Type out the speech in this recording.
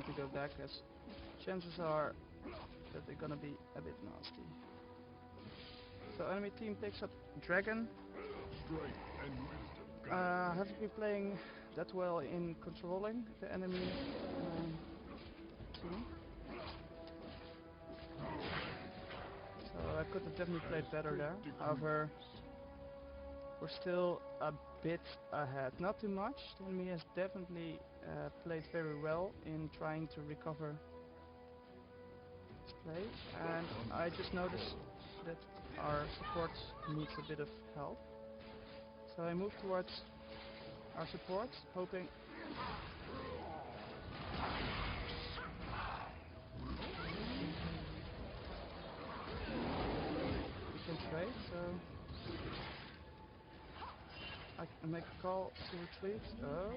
to go back, as chances are that they're gonna be a bit nasty. So enemy team takes up Dragon. Haven't been playing that well in controlling the enemy team. So I could have definitely played better there. However, we're still a bit ahead. Not too much. The enemy has definitely played very well in trying to recover his play. And I just noticed that our support needs a bit of help. So I move towards our support, hoping we can trade. So I can make a call to retreat. Oh,